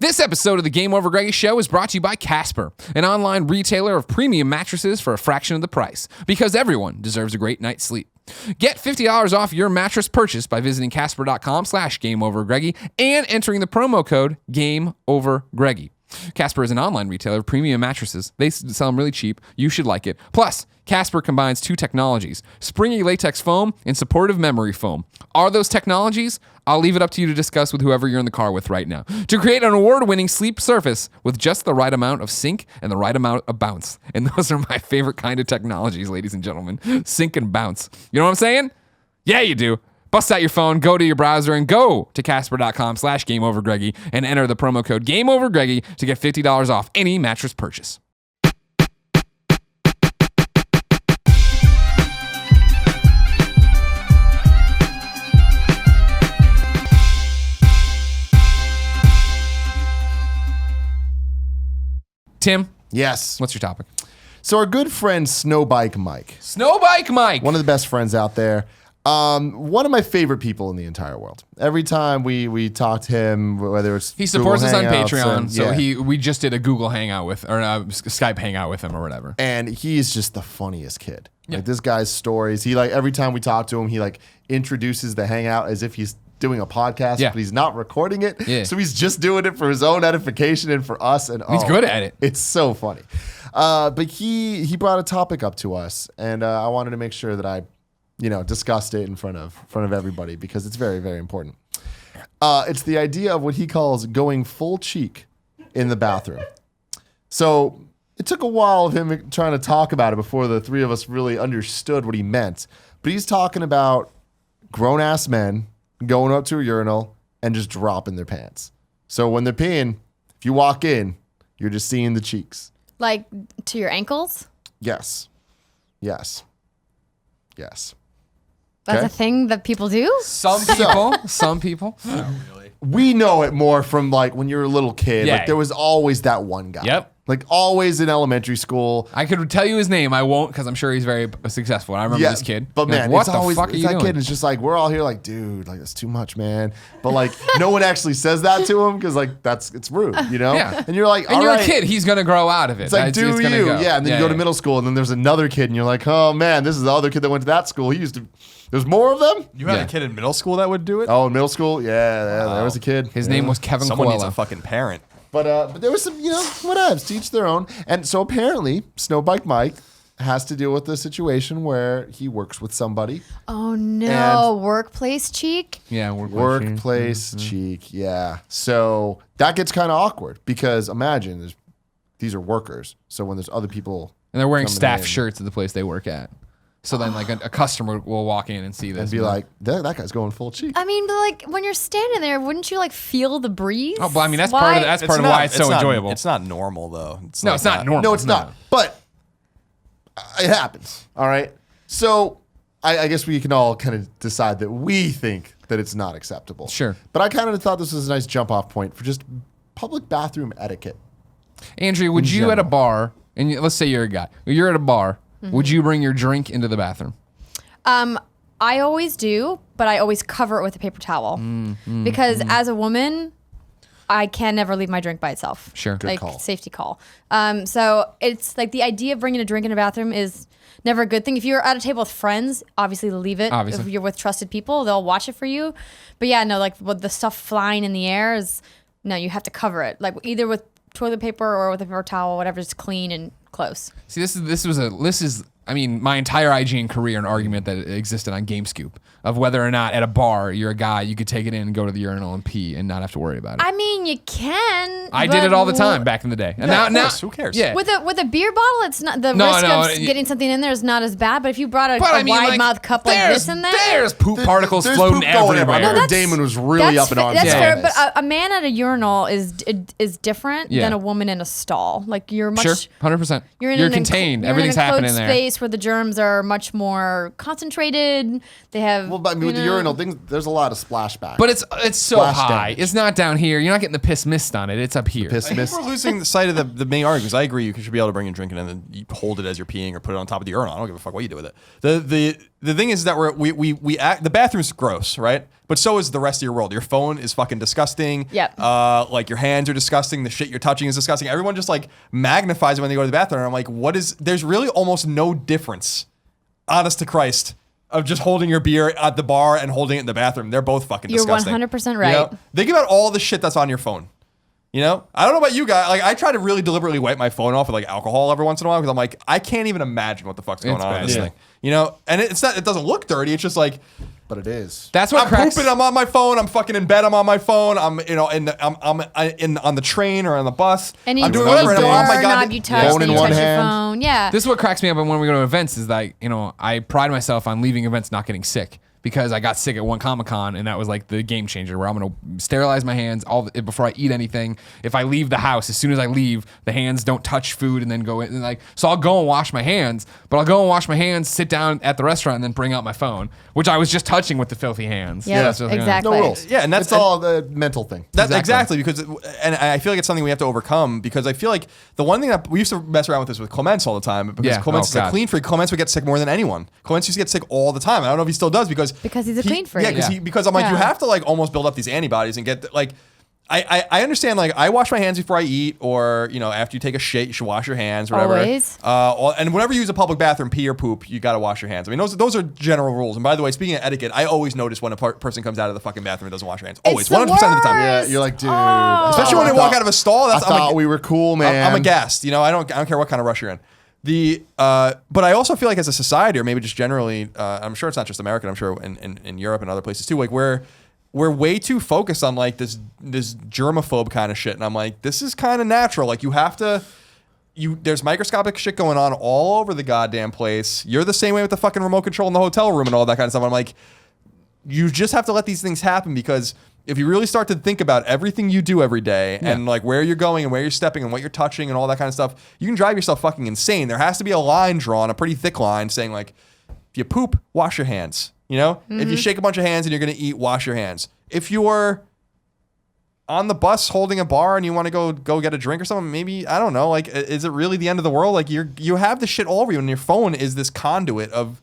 This episode of the Game Over Greggy Show is brought to you by Casper, an online retailer of premium mattresses for a fraction of the price, because everyone deserves a great night's sleep. Get $50 off your mattress purchase by visiting casper.com/GameOverGreggy and entering the promo code GameOverGreggy. Casper is an online retailer of premium mattresses. They sell them really cheap. You should like it. Plus, Casper combines two technologies, springy latex foam and supportive memory foam. Are those technologies? I'll leave it up to you to discuss with whoever you're in the car with right now. To create an award-winning sleep surface with just the right amount of sink and the right amount of bounce. And those are my favorite kind of technologies, ladies and gentlemen. Sink and bounce. You know what I'm saying? Yeah, you do. Bust out your phone, go to your browser, and go to casper.com/GameOverGreggy and enter the promo code GameOverGreggy to get $50 off any mattress purchase. Tim? Yes. What's your topic? So our good friend Snowbike Mike. Snowbike Mike! One of the best friends out there. One of my favorite people in the entire world. Every time we talk to him, whether it's he supports us on Patreon, and, so we just did a Google Hangout with, or a Skype Hangout with him or whatever. And he's just the funniest kid. Yeah. Like this guy's stories. He every time we talk to him, he introduces the Hangout as if he's doing a podcast, but he's not recording it. Yeah. So he's just doing it for his own edification and for us. And he's good at it. It's so funny. But he brought a topic up to us, and I wanted to make sure that I discussed it in front of everybody because it's very, very important. It's the idea of what he calls going full cheek in the bathroom. So it took a while of him trying to talk about it before the three of us really understood what he meant. But he's talking about grown-ass men going up to a urinal and just dropping their pants. So when they're peeing, if you walk in, you're just seeing the cheeks. Like to your ankles? Yes. Yes. Yes. That's a thing that people do? Some people. Not really. We know it more from when you're a little kid. Yeah. There was always that one guy. Yep. Always in elementary school. I could tell you his name. I won't because I'm sure he's very successful. I remember this kid. But man, what it's the always fuck are you that doing? kid is just we're all here dude, that's too much, man. But no one actually says that to him because it's rude, Yeah. And you're like, and all you're right. a kid. He's gonna grow out of it. It's do you? Go. Yeah. And then you go to middle school, and then there's another kid, and you're like, oh man, this is the other kid that went to that school. There's more of them. You had a kid in middle school that would do it? Oh, in middle school, yeah, there was a kid. His name was Kevin Someone needs Coelho. a fucking parent. But there was some, whatevs, to each their own. And so apparently, Snowbike Mike has to deal with the situation where he works with somebody. Oh no, workplace cheek? Yeah, Workplace cheek, yeah. So that gets kind of awkward because imagine these are workers. So when there's other people and they're wearing coming staff in, shirts at the place they work at. So then a customer will walk in and see this. and be like, that guy's going full cheek. I mean, but when you're standing there, wouldn't you feel the breeze? Oh, well, I mean, that's part of why it's so enjoyable. It's not normal though. It's not normal. No, it's not. But it happens. All right. So I guess we can all kind of decide that we think that it's not acceptable. Sure. But I kind of thought this was a nice jump off point for just public bathroom etiquette. Andrea, would you at a bar, and let's say you're a guy, you're at a bar, would you bring your drink into the bathroom? I always do, but I always cover it with a paper towel because as a woman, I can never leave my drink by itself. Sure. Good call. Safety call. So it's the idea of bringing a drink in a bathroom is never a good thing. If you're at a table with friends, obviously leave it. Obviously. If you're with trusted people, they'll watch it for you. But yeah, no, with the stuff flying in the air no, you have to cover it. Either with toilet paper or with a paper towel, whatever's clean and close. See, this is my entire hygiene career, an argument that existed on GameScoop of whether or not at a bar you're a guy, you could take it in and go to the urinal and pee and not have to worry about it. I mean, you can. I did it all the time back in the day, and now who cares? Yeah, With a beer bottle, it's not the risk of getting something in there is not as bad. But if you brought a wide mouth cup like this in there, there's poop particles There's floating poop going everywhere. everywhere. No, Damon was really up in arms. That's about fair, this. but a man at a urinal is different Yeah. than a woman in a stall. You're much Sure, 100%. You're contained. Everything's happening in there. Space where the germs are much more concentrated. They have But with the urinal things, there's a lot of splashback. But it's so Splash high. damage. It's not down here. You're not getting the piss mist on it. It's up here. I think we're losing the sight of the main arguments. I agree. You should be able to bring your drink in and then you hold it as you're peeing or put it on top of the urinal. I don't give a fuck what you do with it. The thing is that the bathroom's gross, right? But so is the rest of your world. Your phone is fucking disgusting. Yep. Like your hands are disgusting. The shit you're touching is disgusting. Everyone just like magnifies it when they go to the bathroom. And I'm like, there's really almost no difference, honest to Christ, of just holding your beer at the bar and holding it in the bathroom. They're both fucking disgusting. You're 100% right. You know? Think about all the shit that's on your phone. You know, I don't know about you guys. Like, I try to really deliberately wipe my phone off with like alcohol every once in a while because I'm like, I can't even imagine what the fuck's going on in this thing. You know, and it's not. It doesn't look dirty. It's just like, but it is. That's what I'm cracks. pooping. I'm on my phone. I'm fucking in bed. I'm on my phone. I'm on the train or on the bus. And I'm doing whatever. And I'm on my doorknob you touch, phone then in you one touch your hand. phone. Yeah. This is what cracks me up when we go to events is that, I pride myself on leaving events not getting sick because I got sick at one Comic-Con and that was like the game changer where I'm going to sterilize my hands before I eat anything. If I leave the house, as soon as I leave, the hands don't touch food and then go in. And so I'll go and wash my hands, but I'll go and wash my hands, sit down at the restaurant and then bring out my phone, which I was just touching with the filthy hands. Yeah, That's what- exactly. No rules. Yeah, and that's it's all the mental thing. That's exactly because, and I feel like it's something we have to overcome because I feel like the one thing that we used to mess around with this with Clements all the time because Yeah. Clements is a God. clean freak. Clements would get sick more than anyone. Clements used to get sick all the time. I don't know if he still does because Because he's a clean freak. Yeah, because I'm like, you Yeah. have to like almost build up these antibodies and get like. I understand, like, I wash my hands before I eat, or, after you take a shit, you should wash your hands, or whatever. Always. And whenever you use a public bathroom, pee or poop, you got to wash your hands. I mean, those are general rules. And by the way, speaking of etiquette, I always notice when a person comes out of the fucking bathroom and doesn't wash your hands. Always, 100% of the time. Yeah, you're like, dude. Especially when they walk out of a stall. I thought we were cool, man. I'm aghast. I don't care what kind of rush you're in. But I also feel like as a society, or maybe just generally, I'm sure it's not just American. I'm sure in Europe and other places too. Like we're way too focused on like this germaphobe kind of shit, and I'm like, this is kind of natural. Like there's microscopic shit going on all over the goddamn place. You're the same way with the fucking remote control in the hotel room and all that kind of stuff. I'm like, you just have to let these things happen because if you really start to think about everything you do every day and like where you're going and where you're stepping and what you're touching and all that kind of stuff, you can drive yourself fucking insane. There has to be a line drawn, a pretty thick line saying like, if you poop, wash your hands. If you shake a bunch of hands and you're going to eat, wash your hands. If you're on the bus holding a bar and you want to go get a drink or something, maybe, I don't know, like, is it really the end of the world? Like you have this shit all over you and your phone is this conduit of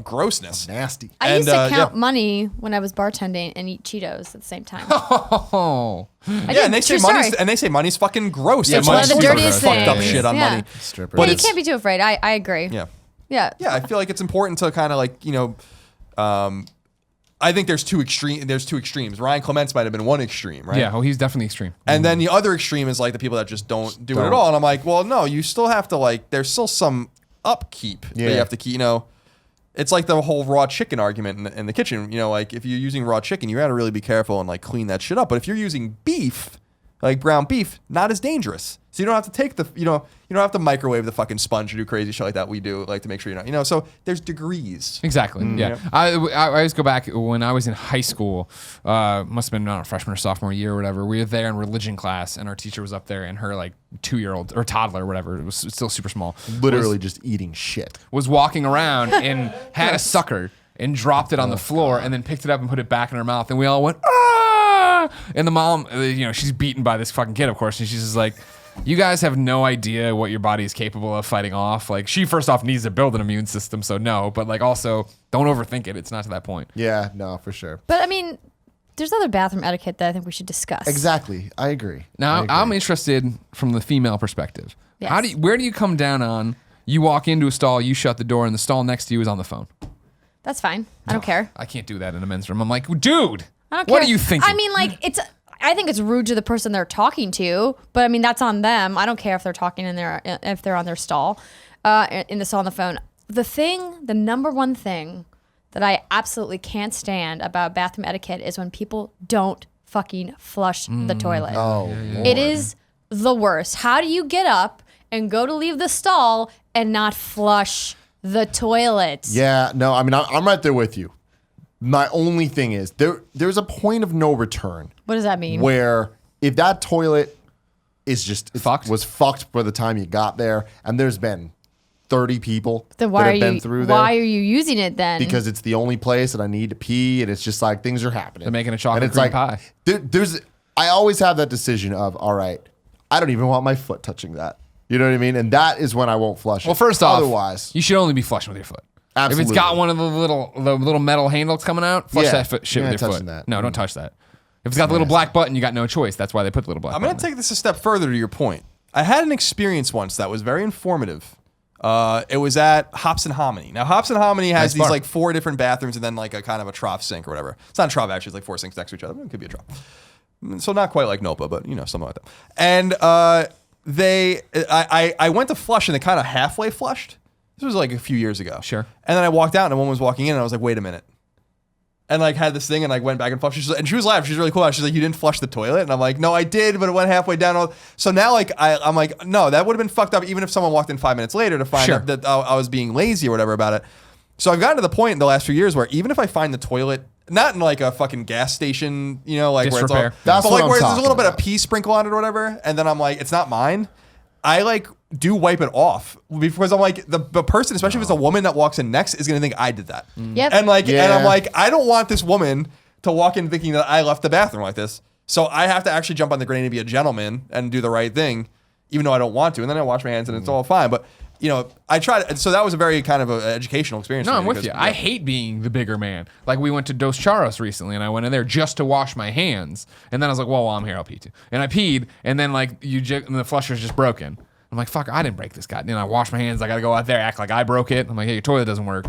grossness. Nasty. I used to count money when I was bartending and eat Cheetos at the same time. Oh. And they say money's fucking gross. Yeah, That's one of the super dirtiest fucked up things. shit on Yeah. money. Stripper. But you it's- can't be too afraid. I agree. Yeah. Yeah. Yeah, I feel like it's important to kind of like, I think there's two extremes. Ryan Clements might have been one extreme, right? Yeah, he's definitely extreme. And then the other extreme is like the people that just don't do it at all. And I'm like, well, no, you still have to like, there's still some upkeep that you have to keep, It's like the whole raw chicken argument in the kitchen. Like if you're using raw chicken, you got to really be careful and like clean that shit up. But if you're using beef, like ground beef, not as dangerous. So you don't have to take you don't have to microwave the fucking sponge or do crazy shit like that we do, like to make sure you're not, so there's degrees. Exactly. Yeah. I always go back when I was in high school, must have been, I don't know, freshman or sophomore year or whatever. We were there in religion class and our teacher was up there and her like 2-year-old or toddler or whatever, it was still super small. Literally just eating shit. Was walking around and had a sucker and dropped it on the floor and then picked it up and put it back in her mouth. And we all went, ah! And the mom, she's beaten by this fucking kid, of course. And she's just like, you guys have no idea what your body is capable of fighting off. Like, she first off needs to build an immune system, so no. But like, also, don't overthink it. It's not to that point. Yeah, no, for sure. But I mean, there's other bathroom etiquette that I think we should discuss. Exactly. I agree. Now, I'm interested from the female perspective. Yes. Where do you come down on? You walk into a stall, you shut the door, and the stall next to you is on the phone. That's fine. I don't care. I can't do that in a men's room. I'm like, dude, I don't what care. are you thinking? I mean, like, I think it's rude to the person they're talking to, but I mean, that's on them. I don't care if they're talking if they're on their stall, in the stall on the phone. The number one thing that I absolutely can't stand about bathroom etiquette is when people don't fucking flush the toilet. Oh, Lord. It is the worst. How do you get up and go to leave the stall and not flush the toilet? Yeah, no, I mean, I'm right there with you. My only thing is there's a point of no return. What does that mean? Where if that toilet is just was fucked by the time you got there, and there's been 30 people Then that have been through there. Why are you using it then? Because it's the only place that I need to pee, and it's just like things are happening. They're making a chocolate and it's cream like, pie. I always have that decision of, all right, I don't even want my foot touching that. You know what I mean? And that is when I won't flush it. Well, first off, otherwise, you should only be flushing with your foot. Absolutely. If it's got one of the little metal handles coming out, flush Yeah. that shit You're with not your touching foot. that. No, don't touch that. If it's got the little black button, you got no choice. That's why they put the little black I'm button. going to take this a step further to your point. I had an experience once that was very informative. It was at Hops and Hominy. Now, Hops and Hominy has Nice these bar. like 4 different bathrooms and then like a kind of a trough sink or whatever. It's not a trough, actually. It's like 4 sinks next to each other. It could be a trough. So not quite like Nopa, but something like that. And I went to flush and they kind of halfway flushed. This was like a few years ago. Sure. And then I walked out and a woman was walking in and I was like, wait a minute. And like had this thing and like went back and flushed. And she was laughing. She's really cool. She's like, you didn't flush the toilet? And I'm like, no, I did, but it went halfway down. So now like I'm like, no, that would have been fucked up even if someone walked in 5 minutes later to find out that I was being lazy or whatever about it. So I've gotten to the point in the last few years where even if I find the toilet, not in like a fucking gas station, like where it's all, Disrepair. That's but what like I'm where there's a little talking bit of about. pee sprinkle on it or whatever, and then I'm like, it's not mine. I like do wipe it off because I'm like the person, especially if it's a woman that walks in next, is gonna think I did that. Yep. And like, and Yeah. I'm like, I don't want this woman to walk in thinking that I left the bathroom like this. So I have to actually jump on the grenade and be a gentleman and do the right thing, even though I don't want to. And then I wash my hands and it's all fine. But I tried. So that was a very kind of an educational experience. No, for I'm me with because, you. I hate being the bigger man. Like we went to Dos Charos recently, and I went in there just to wash my hands, and then I was like, "Well, while I'm here, I'll pee too." And I peed, and then like and the flusher's just broken. I'm like, "Fuck, I didn't break this goddamn." And I wash my hands. I gotta go out there, act like I broke it. I'm like, "Hey, your toilet doesn't work."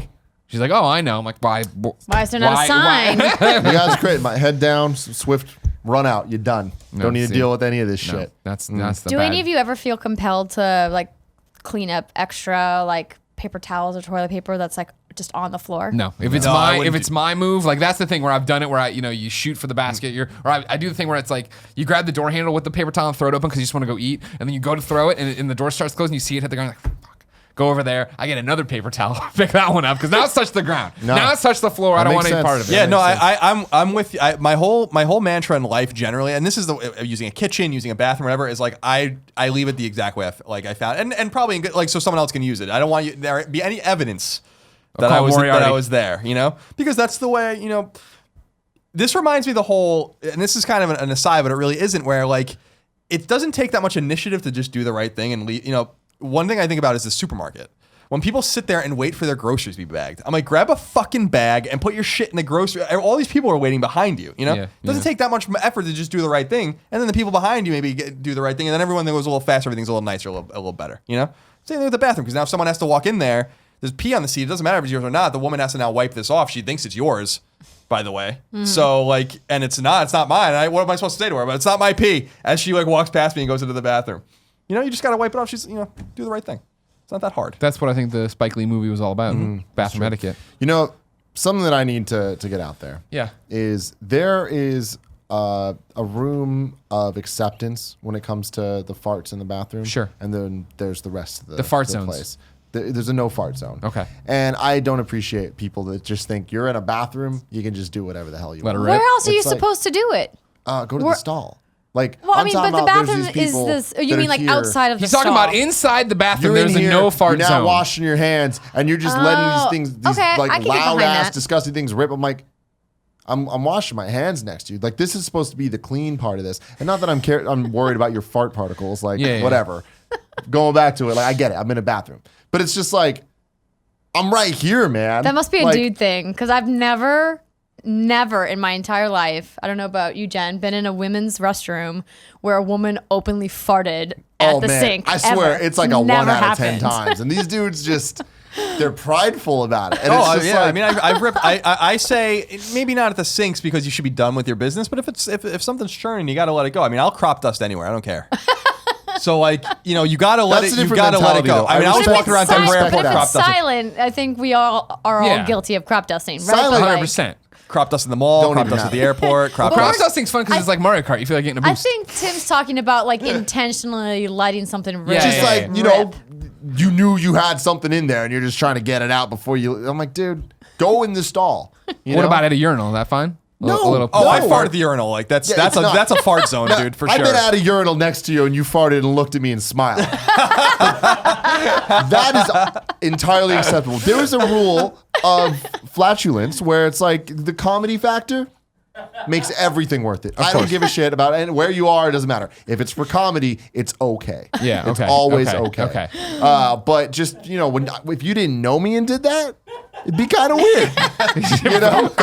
She's like, "Oh, I know." I'm like, "Why? Why is there not a sign? You guys great. My head down, swift, run out. You're done. Don't need to see. deal with any of this No, shit. that's the Do bad. any of you ever feel compelled to like clean up extra like paper towels or toilet paper that's like just on the floor? No, if it's No, I my wouldn't if it's my move, like that's the thing where I've done it where you shoot for the basket, I do the thing where it's like you grab the door handle with the paper towel and throw it open because you just want to go eat, and then you go to throw it and the door starts closing, you see it hit the ground, like fuck. Go over there. I get another paper towel, pick that one up because now it's touched the ground. Now it's touched the floor. I don't makes want any sense. part of it. Yeah, no, makes I'm with you. My whole mantra in life generally, and this is using a kitchen, using a bathroom, whatever, is like I leave it the exact way I found, and probably in good, like so someone else can use it. I don't want there to be any evidence that I Colin was Moriarty. there, because that's the way This reminds me of the whole, and this is kind of an aside, but it really isn't. Where like it doesn't take that much initiative to just do the right thing and leave. One thing I think about is the supermarket. When people sit there and wait for their groceries to be bagged, I'm like, grab a fucking bag and put your shit in the grocery. All these people are waiting behind you. It doesn't take that much effort to just do the right thing, and then the people behind you maybe do the right thing, and then everyone that goes a little faster, everything's a little nicer, a little better. Same thing with the bathroom, because now if someone has to walk in there, there's pee on the seat. It doesn't matter if it's yours or not. The woman has to now wipe this off. She thinks it's yours, by the way. So like, and it's not mine. What am I supposed to say to her? But it's not my pee. As she like walks past me and goes into the bathroom, you just gotta wipe it off. She's do the right thing. It's not that hard. That's what I think the Spike Lee movie was all about. Bathroom etiquette. Something that I need to get out there. Yeah. Is there is a room of acceptance when it comes to the farts in the bathroom. Sure. And then there's the rest of The fart zones. place. There's a no fart zone. Okay. And I don't appreciate people that just think you're in a bathroom, you can just do whatever the hell you Let it want. rip. Where else are you It's like- supposed to do it? Go to the Where- stall. Like, Well, I I'm mean, talking but the about there's bathroom these is people this. You that mean are like here. outside of the He's talking stall? about inside the bathroom. You're in There's here, a no fart you're zone. not washing your hands, and you're just letting these things, these okay, I like can get loud behind ass, that. disgusting things rip. I'm like, I'm washing my hands next to you. Like, this is supposed to be the clean part of this, and not that I'm worried about your fart particles. Like, Yeah. whatever. Going back to it, like I get it. I'm in a bathroom, but it's just like I'm right here, man. That must be a Like, dude thing because I've never in my entire life, I don't know about you, Jen, been in a women's restroom where a woman openly farted at the man, sink. I swear ever. it's like a 1 Never out of 10 happened. times, and these dudes just they're prideful about it. And it's just yeah. like, I mean, I've ripped. I say maybe not at the sinks because you should be done with your business. But if something's churning, you got to let it go. I mean, I'll crop dust anywhere. I don't care. So like, you got to let That's it. a You different got to let it mentality, go. though. I mean, I I was respect walking around that. Denver I But Airport, if respect crop it's dust, silent, I think we all are Yeah. all guilty of crop dusting. Right? Silent. But, like, 100%. crop dust in the mall, Don't crop even dust at have the airport, crop Crop dust. dusting's fun because it's like Mario Kart. You feel like getting a I boost. think Tim's talking about like intentionally letting something rip. just yeah, like rip. you knew you had something in there, and you're just trying to get it out before you. I'm like, dude, go in the stall. You What know? about at a urinal? Is that fine? No. A little, Oh, I No. fart at the urinal. Like that's Yeah, it's not. that's a fart zone, dude, for I've sure. been at a urinal next to you, and you farted and looked at me and smiled. That is entirely acceptable. There is a rule of flatulence where it's like the comedy factor. makes everything worth it. I don't give a shit about it. Where you are, it doesn't matter. If it's for comedy, it's okay. Yeah, it's okay, always okay, okay. okay. But just if you didn't know me and did that, it'd be kind of weird. You know, Just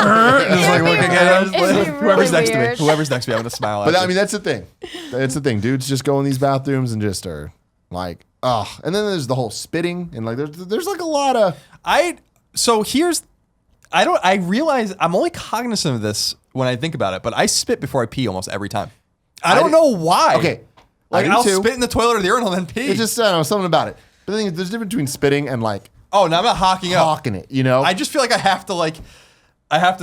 like looking at It'd be us. really Whoever's next to me. weird. Whoever's next to me, I'm gonna smile at. but I you. mean that's the thing. That's the thing. Dudes just go in these bathrooms and just are like, ugh. And then there's the whole spitting and like there's like a lot of. I realize I'm only cognizant of this when I think about it, but I spit before I pee almost every time. I don't know why. Okay, Like I do I'll too. spit in the toilet or the urinal and then pee. It's just I don't know something about it. But the thing is, there's a difference between spitting and like oh, no, I'm not hawking up. hawking it. You know, I just feel like I have to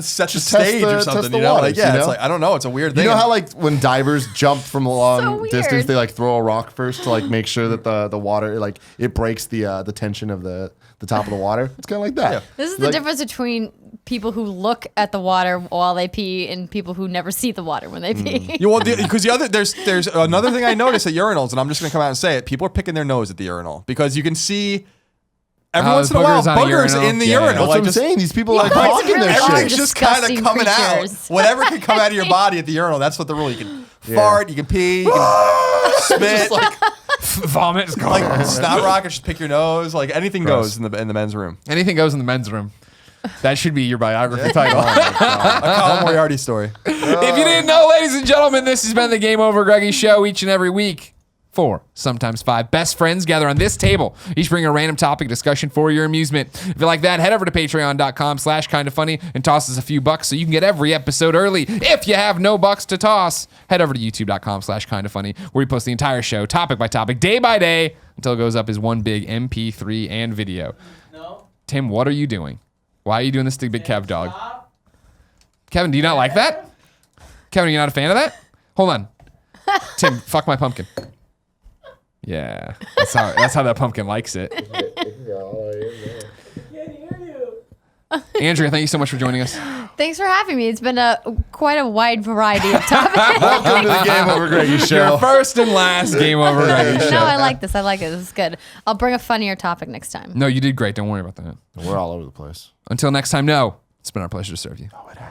set the Just test stage the- or test something. the You know, waters, like yeah, you it's know? like I don't know. It's a weird thing. you know how like when divers jump from a long weird. distance, they like throw a rock first to like make sure that the water like it breaks the tension of the top of the water. It's kind of like that. Yeah. This is the difference between people who look at the water while they pee and people who never see the water when they pee. because there's another thing I noticed at urinals, and I'm just gonna come out and say it. People are picking their nose at the urinal because you can see every once in a while boogers on a boogers urinal. in the Yeah, yeah. urinal. That's what Like I'm just saying. These people are guys hawking really their are shit. everything's just kind of disgusting coming creatures. out. Whatever can come out of your body at the urinal. That's what the rule. You can fart, you can pee, you can spit, Vomit is gone. like snot rocket. Just pick your nose. Like anything Gross. goes in the men's room. Anything goes in the men's room. That should be your biography title. A Colin Moriarty story. If you didn't know, ladies and gentlemen, this has been the Game Over Greggy Show each and every week. 4, sometimes 5 best friends gather on this table. Each bring a random topic discussion for your amusement. If you like that, head over to patreon.com/kindafunny and toss us a few bucks so you can get every episode early. If you have no bucks to toss, head over to youtube.com/kindafunny where we post the entire show topic by topic, day by day, until it goes up as one big MP3 and video. No. Tim, what are you doing? Why are you doing this to Big Kev dog? Kevin, do you not like that? Kevin, are you not a fan of that? Hold on. Tim, fuck my pumpkin. Yeah, that's how that pumpkin likes it. Can't hear you. Andrea, thank you so much for joining us. Thanks for having me. It's been quite a wide variety of topics. Welcome to the Game Over Greggy Your Show. first and last Game Over Greggy Show. No, I like this. This is good. I'll bring a funnier topic next time. No, you did great. Don't worry about that. We're all over the place. Until next time, no. It's been our pleasure to serve you. Oh, it has.